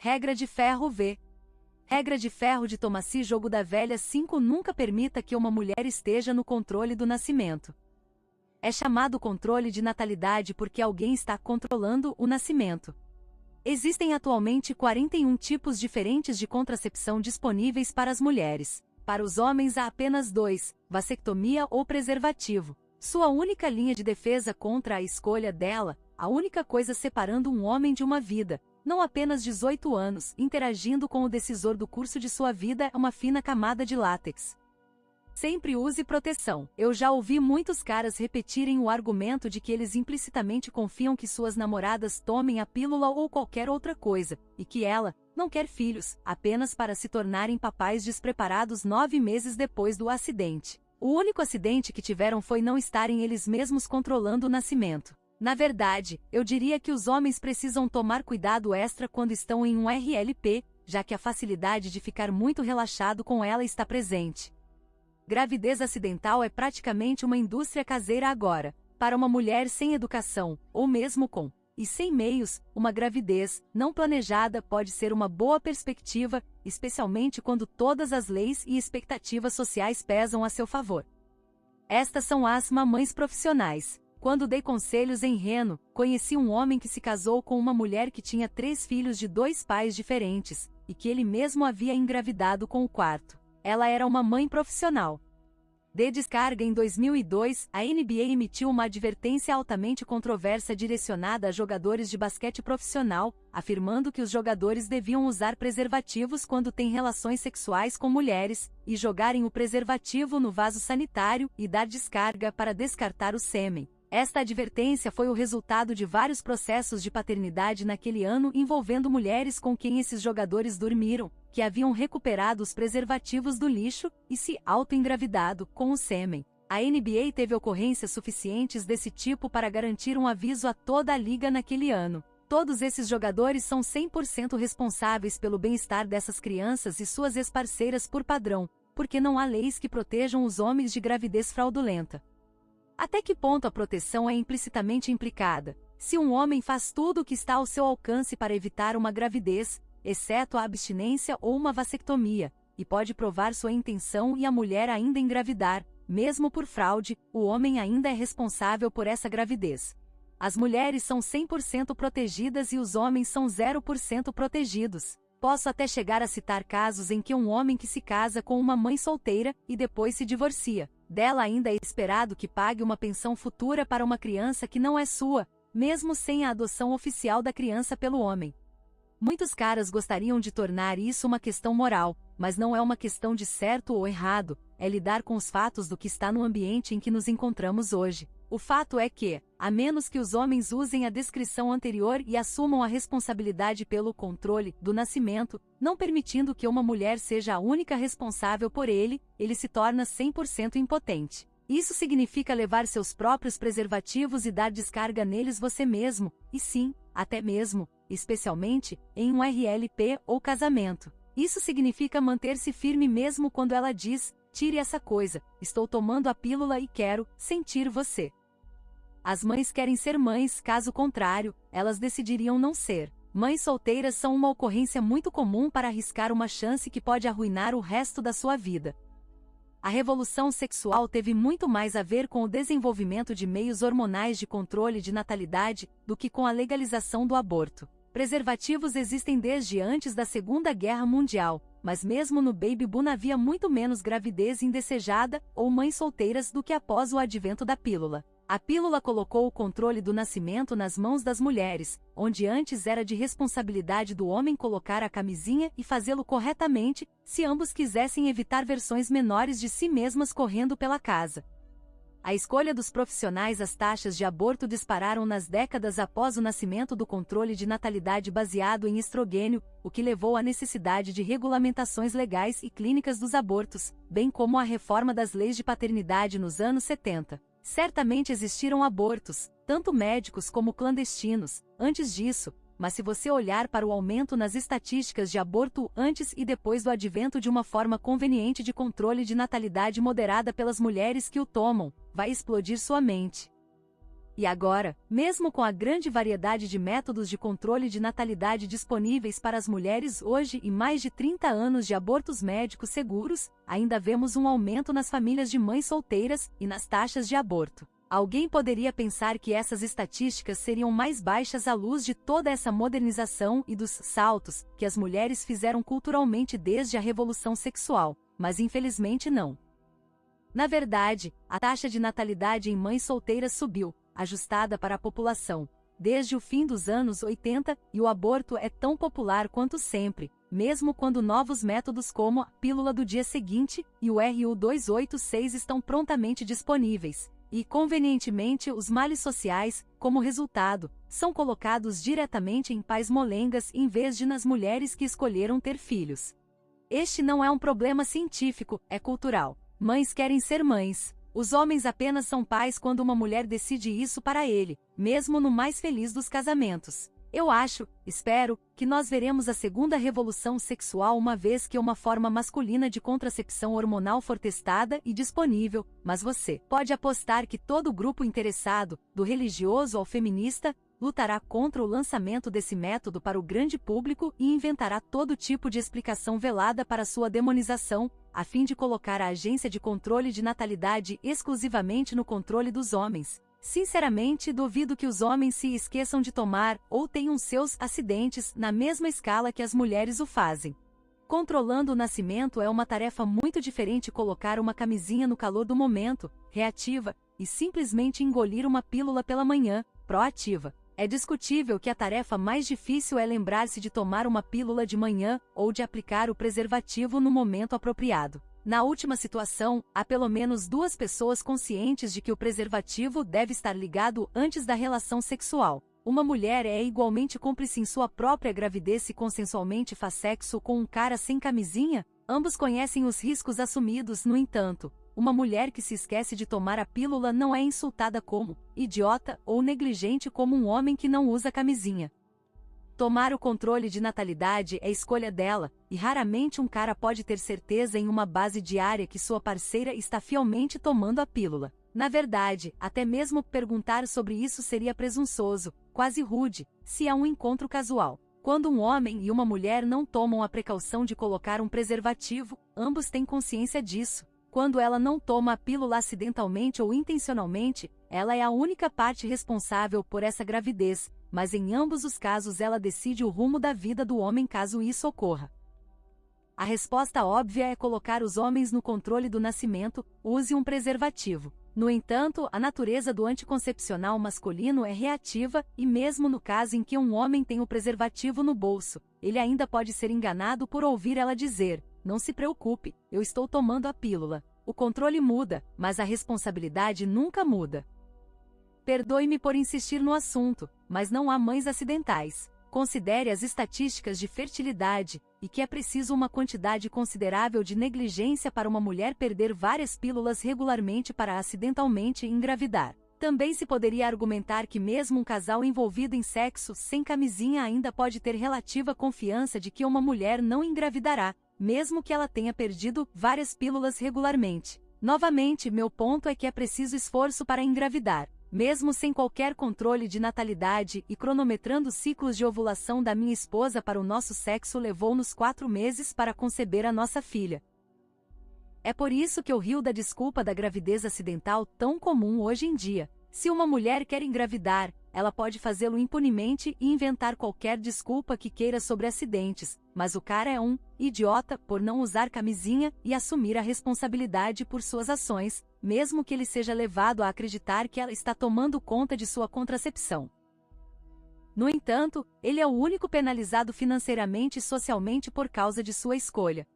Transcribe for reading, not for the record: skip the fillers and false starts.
Regra de ferro V. Regra de ferro de Thomasy Jogo da Velha 5. Nunca permita que uma mulher esteja no controle do nascimento. É chamado controle de natalidade porque alguém está controlando o nascimento. Existem atualmente 41 tipos diferentes de contracepção disponíveis para as mulheres. Para os homens há apenas 2, vasectomia ou preservativo. Sua única linha de defesa contra a escolha dela, a única coisa separando um homem de uma vida, não apenas 18 anos, interagindo com o decisor do curso de sua vida, é uma fina camada de látex. Sempre use proteção. Eu já ouvi muitos caras repetirem o argumento de que eles implicitamente confiam que suas namoradas tomem a pílula ou qualquer outra coisa, e que ela não quer filhos, apenas para se tornarem papais despreparados 9 meses depois do acidente. O único acidente que tiveram foi não estarem eles mesmos controlando o nascimento. Na verdade, eu diria que os homens precisam tomar cuidado extra quando estão em um RLP, já que a facilidade de ficar muito relaxado com ela está presente. Gravidez acidental é praticamente uma indústria caseira agora. Para uma mulher sem educação, ou mesmo com e sem meios, uma gravidez não planejada pode ser uma boa perspectiva, especialmente quando todas as leis e expectativas sociais pesam a seu favor. Estas são as mamães profissionais. Quando dei conselhos em Reno, conheci um homem que se casou com uma mulher que tinha 3 filhos de 2 pais diferentes, e que ele mesmo havia engravidado com o quarto. Ela era uma mãe profissional. De descarga em 2002, a NBA emitiu uma advertência altamente controversa direcionada a jogadores de basquete profissional, afirmando que os jogadores deviam usar preservativos quando têm relações sexuais com mulheres, e jogarem o preservativo no vaso sanitário e dar descarga para descartar o sêmen. Esta advertência foi o resultado de vários processos de paternidade naquele ano envolvendo mulheres com quem esses jogadores dormiram, que haviam recuperado os preservativos do lixo e se auto-engravidado com o sêmen. A NBA teve ocorrências suficientes desse tipo para garantir um aviso a toda a liga naquele ano. Todos esses jogadores são 100% responsáveis pelo bem-estar dessas crianças e suas ex-parceiras por padrão, porque não há leis que protejam os homens de gravidez fraudulenta. Até que ponto a proteção é implicitamente implicada? Se um homem faz tudo o que está ao seu alcance para evitar uma gravidez, exceto a abstinência ou uma vasectomia, e pode provar sua intenção e a mulher ainda engravidar, mesmo por fraude, o homem ainda é responsável por essa gravidez. As mulheres são 100% protegidas e os homens são 0% protegidos. Posso até chegar a citar casos em que um homem que se casa com uma mãe solteira e depois se divorcia, dela ainda é esperado que pague uma pensão futura para uma criança que não é sua, mesmo sem a adoção oficial da criança pelo homem. Muitos caras gostariam de tornar isso uma questão moral, mas não é uma questão de certo ou errado, é lidar com os fatos do que está no ambiente em que nos encontramos hoje. O fato é que, a menos que os homens usem a descrição anterior e assumam a responsabilidade pelo controle do nascimento, não permitindo que uma mulher seja a única responsável por ele, ele se torna 100% impotente. Isso significa levar seus próprios preservativos e dar descarga neles você mesmo, e sim, até mesmo, especialmente, em um RLP ou casamento. Isso significa manter-se firme mesmo quando ela diz, tire essa coisa, estou tomando a pílula e quero sentir você. As mães querem ser mães, caso contrário, elas decidiriam não ser. Mães solteiras são uma ocorrência muito comum para arriscar uma chance que pode arruinar o resto da sua vida. A revolução sexual teve muito mais a ver com o desenvolvimento de meios hormonais de controle de natalidade do que com a legalização do aborto. Preservativos existem desde antes da Segunda Guerra Mundial, mas mesmo no baby boom havia muito menos gravidez indesejada ou mães solteiras do que após o advento da pílula. A pílula colocou o controle do nascimento nas mãos das mulheres, onde antes era de responsabilidade do homem colocar a camisinha e fazê-lo corretamente, se ambos quisessem evitar versões menores de si mesmas correndo pela casa. A escolha dos profissionais. As taxas de aborto dispararam nas décadas após o nascimento do controle de natalidade baseado em estrogênio, o que levou à necessidade de regulamentações legais e clínicas dos abortos, bem como à reforma das leis de paternidade nos anos 70. Certamente existiram abortos, tanto médicos como clandestinos, antes disso, mas se você olhar para o aumento nas estatísticas de aborto antes e depois do advento de uma forma conveniente de controle de natalidade moderada pelas mulheres que o tomam, vai explodir sua mente. E agora, mesmo com a grande variedade de métodos de controle de natalidade disponíveis para as mulheres hoje e mais de 30 anos de abortos médicos seguros, ainda vemos um aumento nas famílias de mães solteiras e nas taxas de aborto. Alguém poderia pensar que essas estatísticas seriam mais baixas à luz de toda essa modernização e dos saltos que as mulheres fizeram culturalmente desde a revolução sexual, mas infelizmente não. Na verdade, a taxa de natalidade em mães solteiras subiu, ajustada para a população, desde o fim dos anos 80, e o aborto é tão popular quanto sempre, mesmo quando novos métodos como a pílula do dia seguinte e o RU286 estão prontamente disponíveis, e convenientemente os males sociais, como resultado, são colocados diretamente em pais molengas em vez de nas mulheres que escolheram ter filhos. Este não é um problema científico, é cultural. Mães querem ser mães. Os homens apenas são pais quando uma mulher decide isso para ele, mesmo no mais feliz dos casamentos. Eu espero, que nós veremos a segunda revolução sexual uma vez que uma forma masculina de contracepção hormonal for testada e disponível, mas você pode apostar que todo grupo interessado, do religioso ao feminista, lutará contra o lançamento desse método para o grande público e inventará todo tipo de explicação velada para sua demonização, a fim de colocar a agência de controle de natalidade exclusivamente no controle dos homens. Sinceramente, duvido que os homens se esqueçam de tomar ou tenham seus acidentes na mesma escala que as mulheres o fazem. Controlando o nascimento é uma tarefa muito diferente colocar uma camisinha no calor do momento, reativa, e simplesmente engolir uma pílula pela manhã, proativa. É discutível que a tarefa mais difícil é lembrar-se de tomar uma pílula de manhã ou de aplicar o preservativo no momento apropriado. Na última situação, há pelo menos duas pessoas conscientes de que o preservativo deve estar ligado antes da relação sexual. Uma mulher é igualmente cúmplice em sua própria gravidez se consensualmente faz sexo com um cara sem camisinha? Ambos conhecem os riscos assumidos, no entanto. Uma mulher que se esquece de tomar a pílula não é insultada como idiota ou negligente como um homem que não usa camisinha. Tomar o controle de natalidade é escolha dela, e raramente um cara pode ter certeza em uma base diária que sua parceira está fielmente tomando a pílula. Na verdade, até mesmo perguntar sobre isso seria presunçoso, quase rude, se é um encontro casual. Quando um homem e uma mulher não tomam a precaução de colocar um preservativo, ambos têm consciência disso. Quando ela não toma a pílula acidentalmente ou intencionalmente, ela é a única parte responsável por essa gravidez, mas em ambos os casos ela decide o rumo da vida do homem caso isso ocorra. A resposta óbvia é colocar os homens no controle do nascimento, use um preservativo. No entanto, a natureza do anticoncepcional masculino é reativa, e mesmo no caso em que um homem tem o preservativo no bolso, ele ainda pode ser enganado por ouvir ela dizer: "Não se preocupe, eu estou tomando a pílula." O controle muda, mas a responsabilidade nunca muda. Perdoe-me por insistir no assunto, mas não há mães acidentais. Considere as estatísticas de fertilidade, e que é preciso uma quantidade considerável de negligência para uma mulher perder várias pílulas regularmente para acidentalmente engravidar. Também se poderia argumentar que mesmo um casal envolvido em sexo sem camisinha ainda pode ter relativa confiança de que uma mulher não engravidará, mesmo que ela tenha perdido várias pílulas regularmente. Novamente, meu ponto é que é preciso esforço para engravidar. Mesmo sem qualquer controle de natalidade e cronometrando ciclos de ovulação da minha esposa para o nosso sexo levou-nos 4 meses para conceber a nossa filha. É por isso que eu rio da desculpa da gravidez acidental tão comum hoje em dia. Se uma mulher quer engravidar, ela pode fazê-lo impunemente e inventar qualquer desculpa que queira sobre acidentes, mas o cara é um idiota por não usar camisinha e assumir a responsabilidade por suas ações, mesmo que ele seja levado a acreditar que ela está tomando conta de sua contracepção. No entanto, ele é o único penalizado financeiramente e socialmente por causa de sua escolha.